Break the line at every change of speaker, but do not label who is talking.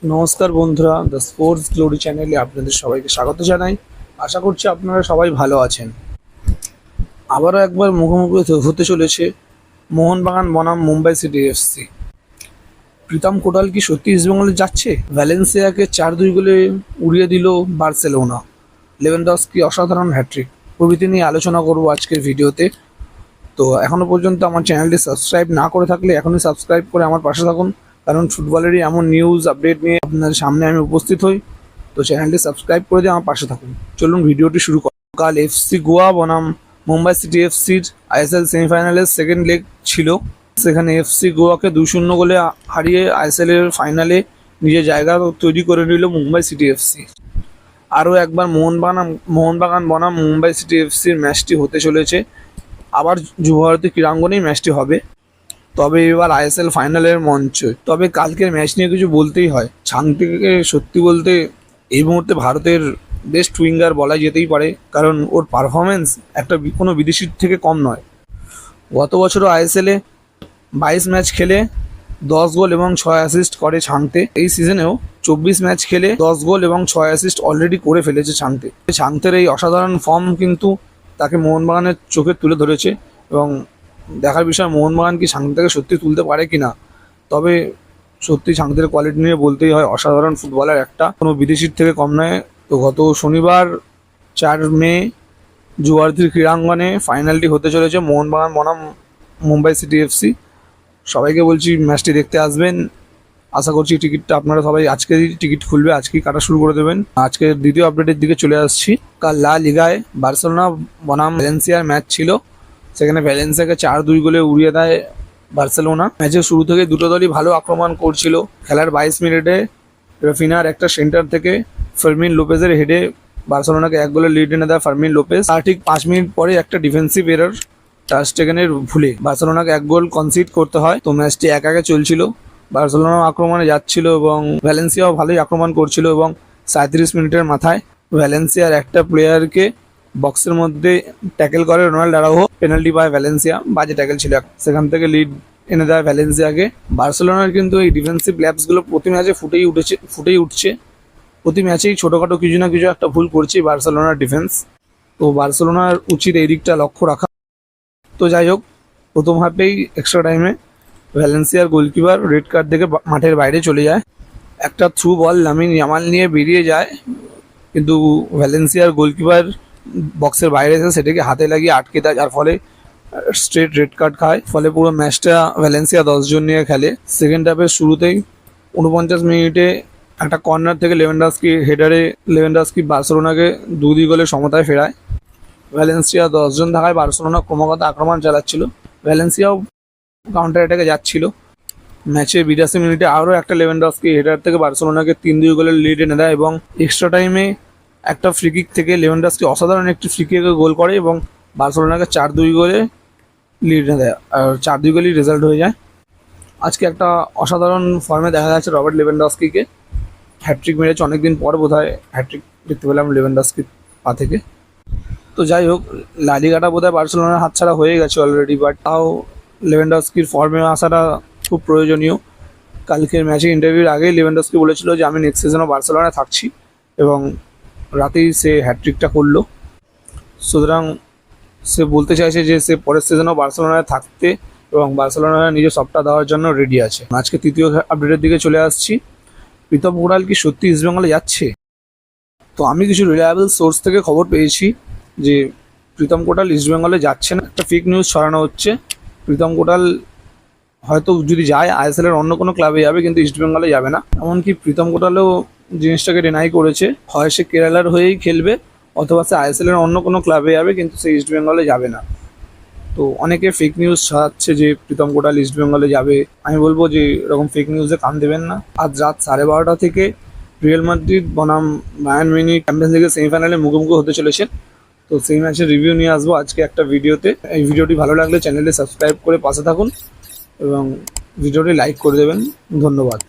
নমস্কার বন্ধুরা, the sports glory চ্যানেলে আপনাদের সবাইকে স্বাগত জানাই। আশা করছি আপনারা সবাই ভালো আছেন। আবারও একবার মুখোমুখি হতে চলেছে মোহনবাগান বনাম মুম্বাই সিটি এফসি। প্রীতম কোটাল কি সত্যি ইস্টবেঙ্গলে যাচ্ছে? ভ্যালেন্সিয়াকে 4-2 গোলে উড়িয়ে দিল বার্সেলোনা। লেভানডস্কি অসাধারণ হ্যাট্রিক প্রভৃতি নিয়ে আলোচনা করব আজকের ভিডিওতে। তো এখনও পর্যন্ত আমার চ্যানেলটি সাবস্ক্রাইব না করে থাকলে এখনই সাবস্ক্রাইব করে আমার পাশে থাকুন, কারণ ফুটবলেরই এমন নিউজ আপডেট নিয়ে আপনার সামনে আমি উপস্থিত হই। তো চ্যানেলটি সাবস্ক্রাইব করে দিয়ে আমার পাশে থাকুন। চলুন ভিডিওটি শুরু করি। কাল এফসি গোয়া বনাম মুম্বাই সিটি এফসির আইএসএল সেমিফাইনালের সেকেন্ড লেগ ছিল। সেখানে এফসি গোয়াকে 2-0 গোলে হারিয়ে আইএসএল এর ফাইনালে নিজের জায়গা তৈরি করে নিল মুম্বাই সিটি এফসি। আরও একবার মোহনবাগান বনাম মুম্বাই সিটি এফসির ম্যাচটি হতে চলেছে। আবার যুবভারতী ক্রীড়াঙ্গনেই ম্যাচটি হবে, তবে এবার আইএসএল ফাইনালের মঞ্চ। তবে কালকের ম্যাচ নিয়ে কিছু বলতেই হয়। ছাংটেকে সত্যি বলতে এই মুহূর্তে ভারতের বেস্ট উইঙ্গার বলা যেতেই পারে, কারণ ওর পারফরমেন্স একটা কোনো বিদেশির থেকে কম নয়। গত বছরও আইএসএলে 22 ম্যাচ খেলে 10 গোল এবং 6 অ্যাসিস্ট করে ছাংতে। এই সিজনেও 24 ম্যাচ খেলে 10 গোল এবং 6 অ্যাসিস্ট অলরেডি করে ফেলেছে ছাংতের এই অসাধারণ ফর্ম কিন্তু তাকে মোহনবাগানের চোখে তুলে ধরেছে, এবং দেখার বিষয় মোহনবাগান কি ছাংতেকে সত্যি তুলতে পারে কিনা। তবে সত্যি ছাংতের কোয়ালিটি নিয়ে বলতেই হয়, অসাধারণ ফুটবলার একটা, কোনো বিদেশির থেকে কম নয়। তো গত শনিবার 4 মে যুবভারতীর ক্রীড়াঙ্গনে ফাইনালটি হতে চলেছে মোহনবাগান বনাম মুম্বাই সিটি এফসি। সবাইকে বলছি ম্যাচটি দেখতে আসবেন। আশা করছি টিকিটটা আপনারা সবাই আজকেই টিকিট খুলবে, আজকেই কাটা শুরু করে দেবেন। আজকের দ্বিতীয় আপডেটের দিকে চলে আসছি। কাল লা লিগায় বার্সেলোনা বনাম ভ্যালেন্সিয়ার ম্যাচ ছিল। সেখানে ভ্যালেন্সিয়াকে 4-2 গোলে উড়িয়ে দেয় বার্সেলোনা। ম্যাচের শুরু থেকে দুটো দলই ভালো আক্রমণ করছিল। খেলার 22 মিনিটে রাফিনার একটা সেন্টার থেকে ফার্মিন লোপেজের হেডে বার্সেলোনাকে 1 গোলে লিড এনে দেয় ফার্মিন লোপেজ। আর ঠিক 5 মিনিট পরে একটা ডিফেন্সিভ এরর টার স্টেগেনের ভুলে বার্সেলোনাকে 1 গোল কনসিড করতে হয়। তো ম্যাচটি 1-1 চলছিল। বার্সেলোনা আক্রমণে যাচ্ছিল এবং ভ্যালেন্সিয়াও ভালোই আক্রমণ করছিল, এবং 37 মিনিটের মাথায় ভ্যালেন্সিয়ার একটা প্লেয়ারকে বক্সের মধ্যে ট্যাকেল করে রোনাল্ডো আরাউহো। পেনাল্টি পায় ভ্যালেন্সিয়া, বাজে ট্যাকেল ছিল। সেখান থেকে লিড এনে দেয় ভ্যালেন্সিয়াকে। বার্সেলোনার কিন্তু এই ডিফেন্সিভ ল্যাপসগুলো প্রতি ম্যাচে ফুটেই উঠছে। প্রতি ম্যাচেই ছোটোখাটো কিছু না কিছু একটা ভুল করছে বার্সেলোনার ডিফেন্স। তো বার্সেলোনার উচিত এই দিকটা লক্ষ্য রাখা। তো যাই হোক, প্রথম হাফেই এক্সট্রা টাইমে ভ্যালেন্সিয়ার গোলকিপার রেড কার্ড দেখে মাঠের বাইরে চলে যায়। একটা থ্রু বল লামিন ইয়ামাল নিয়ে বেরিয়ে যায়, কিন্তু ভ্যালেন্সিয়ার গোলকিপার বক্সের বাইরে এসে সেটাকে হাতে লাগিয়ে আটকে দেয়, যার ফলে স্ট্রেট রেড কার্ড খায়। ফলে পুরো ম্যাচটা ভ্যালেন্সিয়া 10 জন নিয়ে খেলে। সেকেন্ড হাফের শুরুতেই 49 মিনিটে একটা কর্নার থেকে লেভেনডস্কি বার্সেলোনাকে 2-2 গোলে সমতায় ফেরায়। ভ্যালেন্সিয়া 10 জন থাকায় বার্সেলোনা ক্রমাগত আক্রমণ চালাচ্ছিল। ভ্যালেন্সিয়াও কাউন্টার অ্যাটাকে যাচ্ছিল। ম্যাচে 82 মিনিটে আরও একটা লেভেনডস্কি হেডার থেকে বার্সেলোনাকে 3-2 গোলের লিড এনে দেয়, এবং এক্সট্রা টাইমে একটা ফ্রি কিক থেকে লেভেনডস্কি অসাধারণ একটি ফ্রি কিকে গোল করে এবং বার্সেলোনাকে 4-2 গোলে লিড এনে দেয়, আর 4-2 গোলেই রেজাল্ট হয়ে যায়। আজকে একটা অসাধারণ ফর্মে দেখা যাচ্ছে রবার্ট লেভেনডস্কিকে। হ্যাট্রিক মেরেছে অনেকদিন পর, বোধহয় হ্যাট্রিক দেখতে পেলাম লেভেনডস্কির পা থেকে। তো যাই হোক, লা লিগাটা বোধহয় বার্সেলোনার হাতছাড়া হয়ে গেছে অলরেডি, বাট তাও লেভেনডস্কির ফর্মে আসাটা খুব প্রয়োজনীয়। কালকের ম্যাচে ইন্টারভিউর আগেই লেভেনডস্কি বলেছিল যে আমি নেক্সট সিজনও বার্সেলোনায় থাকছি, এবং রাতেই সে হ্যাট্রিকটা করলো। সুতরাং সে বলতে চাইছে যে সে পরের সিজনও বার্সেলোনায় থাকতে এবং বার্সেলোনায় নিজের সবটা দেওয়ার জন্য রেডি আছে। আজকে তৃতীয় আপডেটের দিকে চলে আসছি। প্রীতম কোটাল কি সত্যি ইস্টবেঙ্গলে যাচ্ছে? তো আমি কিছু রিলায়েবল সোর্স থেকে খবর পেয়েছি যে প্রীতম কোটাল ইস্টবেঙ্গলে যাচ্ছে না। একটা ফেক নিউজ ছড়ানো হচ্ছে। প্রীতম কোটাল হয়তো যদি যায় আইএসএল এর অন্য কোনো ক্লাবে যাবে, কিন্তু ইস্টবেঙ্গলে যাবে না। এমনকি প্রীতম কোটালও জিনিসটাকে ডিনাই করেছে, হয় সে কেরালার হয়েই খেলবে অথবা সে আইএসএল এর অন্য কোনো ক্লাবে যাবে, কিন্তু সে ইস্টবেঙ্গলে যাবে না। তো অনেকে ফেক নিউজ ছড়াচ্ছে যে প্রীতম কোটাল ইস্টবেঙ্গলে যাবে। আমি বলবো যে এরকম ফেক নিউজে কান দেবেন না। আজ রাত 12:30 থেকে রিয়াল মাদ্রিদ বনাম বায়ার্ন মিউনিখ চ্যাম্পিয়ন্স লিগের সেমিফাইনালে মুখোমুখি হতে চলেছে। তো সেই ম্যাচের রিভিউ নিয়ে আসবো আজকে একটা ভিডিওতে। এই ভিডিওটি ভালো লাগলে চ্যানেলে সাবস্ক্রাইব করে পাশে থাকুন এবং ভিডিওটি লাইক করে দেবেন। ধন্যবাদ।